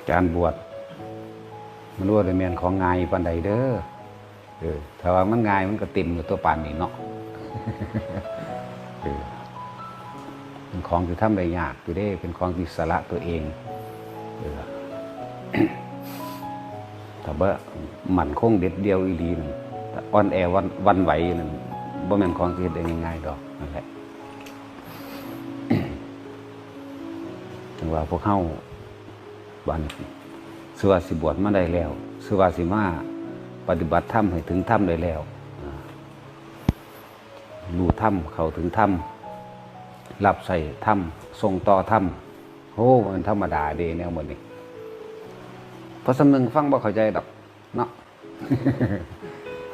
การบวชมันรู้ว่าเป็นเมียนของง่ายปานใดเด้อถ้าว่ามันง่ายมันก็ติ่มอยู่ตัวปานนี่เนาะเป็นของที่ทำได้ยากอยู่เด้เป็นของที่สละตัวเองแต่ว่ามันคงเด็ดเดียวอีหลีนึงอ่อนแอวันไหวนึงบ่แม่นของที่เฮ็ดได้ง่ายๆดอกนั่นแหละถึงว่าพวกเฮาบัดสิว่าสิบวชมาได้แล้วสิว่าสิมาปฏิบัติธรรมให้ถึงธรรมได้แล้วรู้ธรรมเข้าถึงธรรมรับใส่ธรรมส่งต่อธรรมโอ้มันธรรมดาเด้แนวหมดนี่เพราะสำนึกฟังบ่เข้าใจดอกเนาะ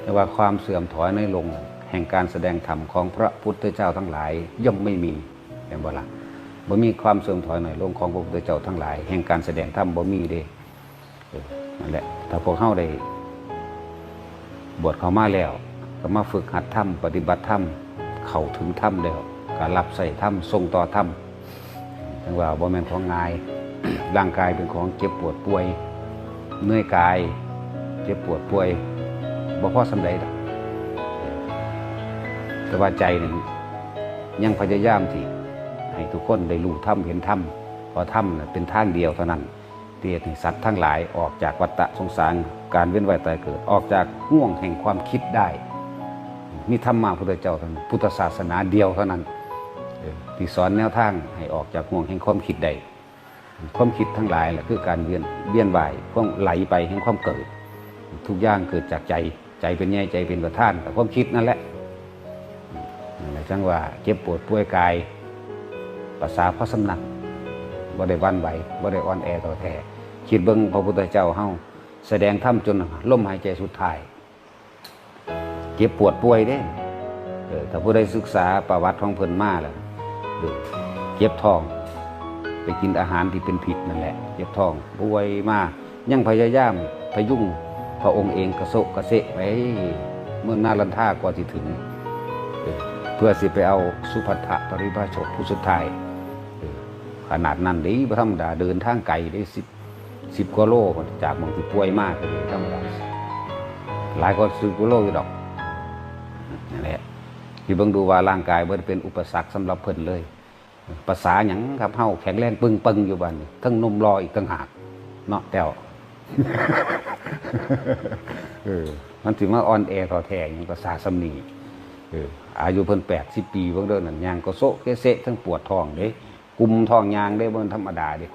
แต่ว่าความเสื่อมถอยในลงแห่งการแสดงธรรมของพระพุทธเจ้าทั้งหลายย่อมไม่มีแม่นบ่ล่ะบ่มีความเสื่อมถอยในลงของพระพุทธเจ้าทั้งหลายแห่งการแสดงธรรมบ่มีเด้นั่นแหละถ้าพวกเฮาได้บวชเข้ามาแล้วก็มาฝึกหัดธรรมปฏิบัติธรรมเข้าถึงธรรมแล้วการรับใส่ธรรมส่งต่อธรรมถึงว่าบ่แม่นของง่าย ร่างกายเป็นของเจ็บปวดป่วยเมื่อยกายเจ็บปวดป่วยบ่พอสำเร็จแต่ว่าใจนี่ยังพยายามที่ให้ทุกคนได้รู้ธรรมเห็นธรรมเพราะธรรมเป็นทางเดียวเท่านั้นที่ให้สัตว์ทั้งหลายออกจากวัฏสงสารการเวียนว่ายตายเกิดออกจากห่วงแห่งความคิดได้มีธรรมะพุทธเจ้าเท่านั้นพุทธศาสนาเดียวเท่านั้นที่สอนแนวทางให้ออกจากห่วงแห่งความคิดได้ความคิดทั้งหลายแหละคือการเวียนว่ายความไหลไปแห่งความเกิดทุกอย่างเกิดจากใจเป็นใหญ่ใจเป็นประธานแต่ความคิดนั่นแหละจังว่าเจ็บปวดป่วยกายภาษาพระสำนักบ่ได้วันไหวบ่ได้อ่อนแอต่อแท้คิดเบิ่งพระพุทธเจ้าเฮาแสดงธรรมจนลมหายใจสุดท้ายเจ็บปวดป่วยเด้ถ้าผู้ใดศึกษาประวัติของเพิ่นมาแล้วเจ็บท้องไปกินอาหารที่เป็นพิษนั่นแหละเจ็บท้องป่วยมายังพยายามพยุงพระองค์เองกระโซกกระเซะไปเมื่อนาลันท่ากว่าสิถึงเพื่อสิไปเอาสุภัททปริภาชกผู้สุดท้ายขนาดนั้นดีบ่ธรรมดาเดินทางไกลได้10กว่าโลจากหม้องที่ป่วยมากเลยธรรมดาหลายกว่า10กว่าโลอยู่ดอกนั่นแหละที่เบิ่งดูว่าร่างกายบ่ได้เป็นอุปสรรคสำหรับเพิ่นเลยภาษาหยังครับเฮาแข็งแรงปึงอยู่บัดนี้ทั้งนมรออีกต่างหากเนาะแต้ว มันสิมาอ่อนแอต่อแท้หยังภาษาสำนีอายุเพิ่น80 ปีเบิ่งเด้อนั่นย่างก็โซะเกะเซะทั้งปวดท้องเด้กุมท้องยางเด้บ่ธรรมดาเด้